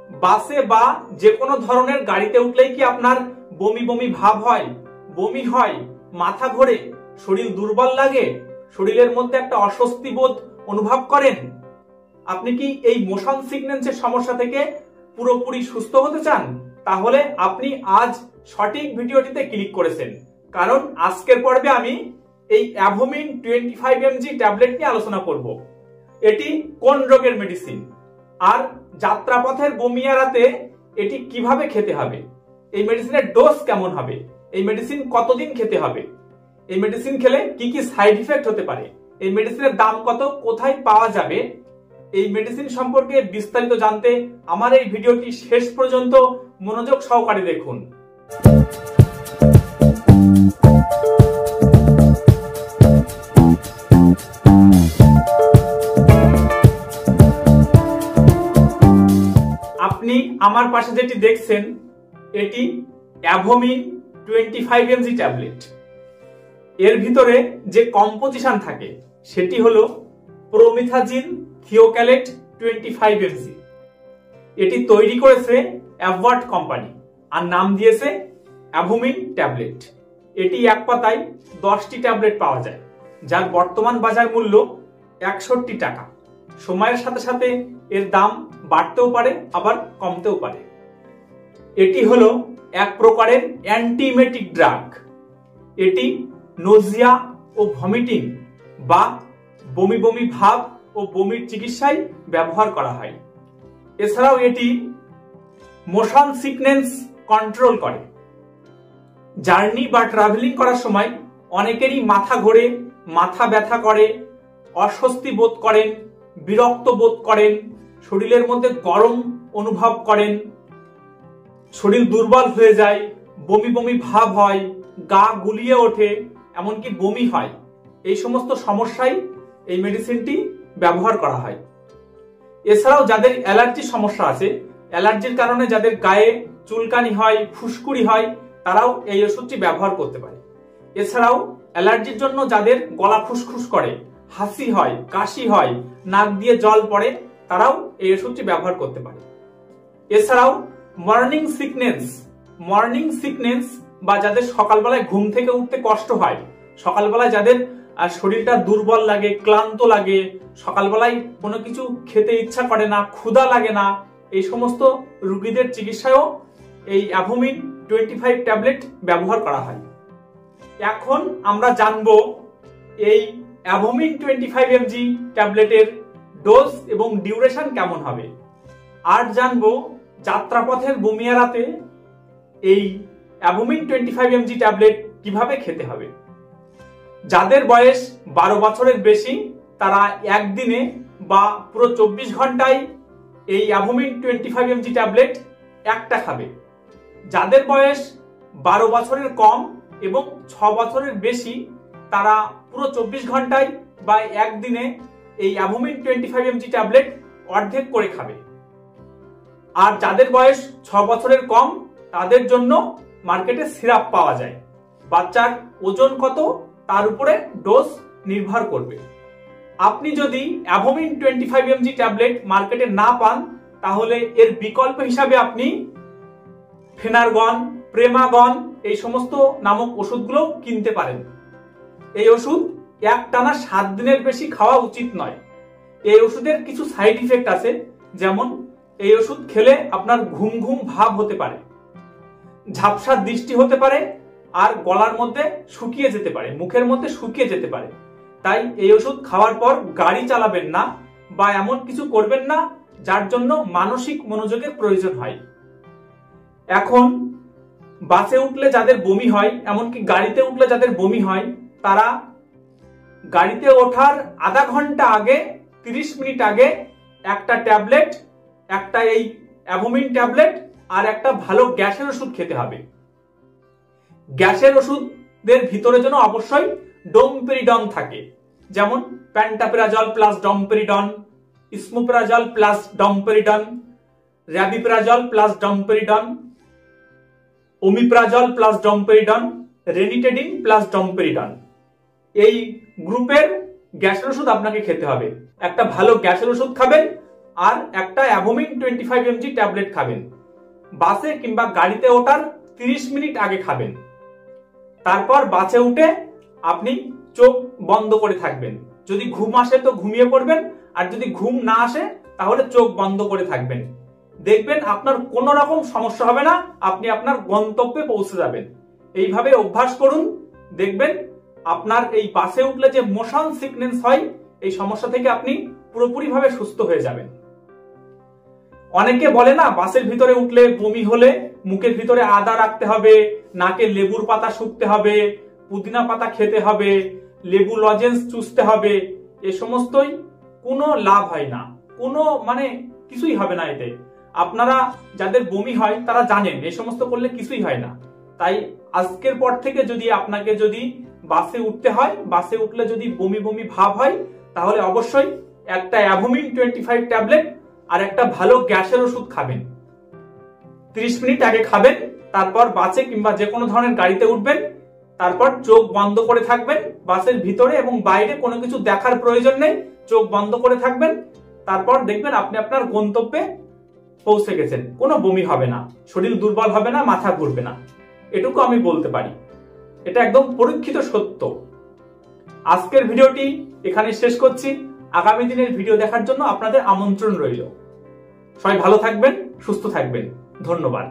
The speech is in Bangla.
বাসে বা যে কোনো ধরনের গাড়িতে উঠলেই কি আপনার বমি বমি ভাব হয়, বমি হয়, মাথা ঘোরে, শরীর দুর্বল লাগে, শরীরের মধ্যে একটা অস্বস্তি বোধ অনুভব করেন? আপনি কি এই মোশন সিকনেসের সমস্যা থেকে পুরোপুরি সুস্থ হতে চান? তাহলে আপনি আজ সঠিক ভিডিওটিতে ক্লিক করেছেন, কারণ আজকের পর্বে আমি এই অ্যাভোমিন 25 mg ট্যাবলেট নিয়ে আলোচনা করব। এটি কোন রোগের মেডিসিন, আর যাত্রাপথের বমি এড়াতে এটি কিভাবে খেতে হবে, এই মেডিসিনের ডোজ কেমন হবে, এই মেডিসিন কতদিন খেতে হবে, এই মেডিসিন খেলে কি কি সাইড ইফেক্ট হতে পারে, এই মেডিসিনের দাম কত, কোথায় পাওয়া যাবে, এই মেডিসিন সম্পর্কে বিস্তারিত জানতে আমার এই ভিডিওটি শেষ পর্যন্ত মনোযোগ সহকারে দেখুন। আপনি আমার পাশে যেটি দেখছেন এটি অ্যাভোমিন 25 mg ট্যাবলেট। এর ভিতরে যে কম্পোজিশন থাকে সেটি হলো প্রোমিথাজিন থিওক্যালেট 25 mg। এটি তৈরি করেছে অ্যাভওয়ার্ড কোম্পানি আর নাম দিয়েছে অ্যাভোমিন ট্যাবলেট। এটি এক পাতায় 10টি ট্যাবলেট পাওয়া যায়, যার বর্তমান বাজার মূল্য 61 টাকা। সময়ের সাথে সাথে এর দাম বাড়তেও পারে আবার কমতেও পারে। এটি হলো এক প্রকারের অ্যান্টিমেটিক ড্রাগ। এটি নোজিয়া ও ভমিটিং বা বমি বমি ভাব ও বমির চিকিৎসায় ব্যবহার করা হয়। এছাড়াও এটি মোশন সিকনেস কন্ট্রোল করে। জার্নি বা ট্রাভেলিং করার সময় অনেকেরই মাথা ঘোরে, মাথা ব্যথা করে, অস্বস্তি বোধ করেন, বিরক্ত বোধ করেন, শরীরের মধ্যে গরম অনুভব করেন, শরীর দুর্বল হয়ে যায়, বমি বমি ভাব হয়, গা গুলিয়ে ওঠে, এমনকি বমি হয়। এই সমস্ত সমস্যায় এই মেডিসিনটি ব্যবহার করা হয়। এছাড়াও যাদের অ্যালার্জির সমস্যা আছে, অ্যালার্জির কারণে যাদের গায়ে চুলকানি হয়, ফুসকুড়ি হয়, তারাও এই ওষুধটি ব্যবহার করতে পারে। এছাড়াও অ্যালার্জির জন্য যাদের গলা ফুসফুস করে, হাসি হয়, কাশি হয়, নাক দিয়ে জল পড়ে, তারাও এই ওষুধটি ব্যবহার করতে পারে। এছাড়াও মর্নিং সিকনেস বা যাদের সকালবেলায় ঘুম থেকে উঠতে কষ্ট হয়, সকালবেলায় যাদের শরীরটা দুর্বল লাগে, ক্লান্ত লাগে, সকালবেলায় কোনো কিছু খেতে ইচ্ছা করে না, ক্ষুধা লাগে না, এই সমস্ত রোগীদের চিকিৎসায়ও এই অ্যাভোমিন 25 ট্যাবলেট ব্যবহার করা হয়। এখন আমরা জানবো এই অ্যাভোমিন 25 mg ট্যাবলেটের ডোজ এবং ডিউরেশন কেমন হবে, আর জানবো যাত্রাপথের বমি এড়াতে এই অ্যাভোমিন 25 mg ট্যাবলেট কিভাবে খেতে হবে। যাদের বয়স 12 বছরের বেশি তারা একদিনে বা পুরো 24 ঘন্টায় এই অ্যাভোমিন 25 mg ট্যাবলেট একটা খাবে। যাদের বয়স 12 বছরের কম এবং 6 বছরের বেশি তারা পুরো 24 ঘন্টায় বা একদিনে এই অ্যাভোমিন 25 mg ট্যাবলেট অর্ধেক করে খাবে। আর যাদের বয়স 6 বছরের কম তাদের জন্য মার্কেটে সিরাপ পাওয়া যায়। বাচ্চার ওজন কত তার উপরে ডোজ নির্ভর করবে। আপনি যদি অ্যাভোমিন 25 mg ট্যাবলেট মার্কেটে না পান তাহলে এর বিকল্প হিসাবে আপনি ফেনারগন, প্রেমাগন এই সমস্ত নামক ওষুধগুলো কিনতে পারেন। এই ওষুধ একটানা 7 দিনের বেশি খাওয়া উচিত নয়। এই ওষুধের কিছু সাইড ইফেক্ট আছে, যেমন এই ওষুধ খেলে আপনার ঘুম ঘুম ভাব হতে পারে, ঝাপসা দৃষ্টি হতে পারে, আর গলার মধ্যে শুকিয়ে যেতে পারে, মুখের মধ্যে শুকিয়ে যেতে পারে। তাই এই ওষুধ খাওয়ার পর গাড়ি চালাবেন না বা এমন কিছু করবেন না যার জন্য মানসিক মনোযোগের প্রয়োজন হয়। এখন বাসে উঠলে যাদের বমি হয়, এমনকি গাড়িতে উঠলে যাদের বমি হয়, তারা গাড়িতে ওঠার আধা ঘন্টা আগে, 30 মিনিট আগে একটা ট্যাবলেট, একটা এই অ্যাভোমিন ট্যাবলেট আর একটা ভালো গ্যাসের ওষুধ খেতে হবে। গ্যাসের ওষুধের ভিতরে যেন অবশ্যই ডোমপেরিডন থাকে, যেমন pantoprazole plus domperidone, esomeprazole plus domperidone, rabeprazole plus domperidone, omeprazole plus domperidone, ranitidine plus domperidone. এই গ্রুপের গ্যাসের ওষুধ আপনাকে খেতে হবে। একটা ভালো গ্যাসের ওষুধ খাবেন আর একটা অ্যাভোমিন 25 mg ট্যাবলেট খাবেন। বাসে কিংবা গাড়িতে ওঠার 30 মিনিট আগে খাবেন। তারপর বাসে উঠে আপনি চোখ বন্ধ করে থাকবেন। যদি ঘুম আসে তো ঘুমিয়ে পড়বেন, আর যদি ঘুম না আসে তাহলে চোখ বন্ধ করে থাকবেন। দেখবেন আপনার কোনো রকম সমস্যা হবে না, আপনি আপনার গন্তব্যে পৌঁছে যাবেন। এইভাবে অভ্যাস করুন, দেখবেন আপনার এই বাসে উঠলে যে মোশন সিকনেস হয় এই সমস্যা থেকে আপনি পুরোপুরিভাবে সুস্থ হয়ে যাবেন। অনেকে বলে না, বাসের ভিতরে উঠলে বমি হলে মুখের ভিতরে আদা রাখতে হবে, নাকে লেবুর পাতা শুকতে হবে, পুদিনা পাতা খেতে হবে, লেবু লজেন্স চুষতে হবে। এ সমস্তই কোনো লাভ হয় না, কোনো কিছুই হবে না এতে। আপনারা যাদের বমি হয় তারা জানেন এই সমস্ত করলে কিছুই হয় না। তাই আজকের পর থেকে আপনাকে যদি বাসে উঠতে হয়, বাসে উঠলে যদি বমি বমি ভাব হয়, তাহলে অবশ্যই একটা অ্যাভোমিন 25 ট্যাবলেট আর একটা ভালো গ্যাসের ওষুধ খাবেন। 30 মিনিট আগে খাবেন, তারপর বাসে কিংবা যে কোনো ধরনের গাড়িতে উঠবেন, তারপর চোখ বন্ধ করে থাকবেন। বাসের ভিতরে এবং বাইরে কোনো কিছু দেখার প্রয়োজন নেই, চোখ বন্ধ করে থাকবেন। তারপর দেখবেন আপনি আপনার গন্তব্যে পৌঁছে গেছেন, কোনো বমি হবে না, শরীর দুর্বল হবে না, মাথা ঘুরবে না। এটুকু আমি বলতে পারি, এটা একদম পরীক্ষিত সত্য। আজকের ভিডিওটি এখানে শেষ করছি। আগামী দিনের ভিডিও দেখার জন্য আপনাদের আমন্ত্রণ রইল। সবাই ভালো থাকবেন, সুস্থ থাকবেন। ধন্যবাদ।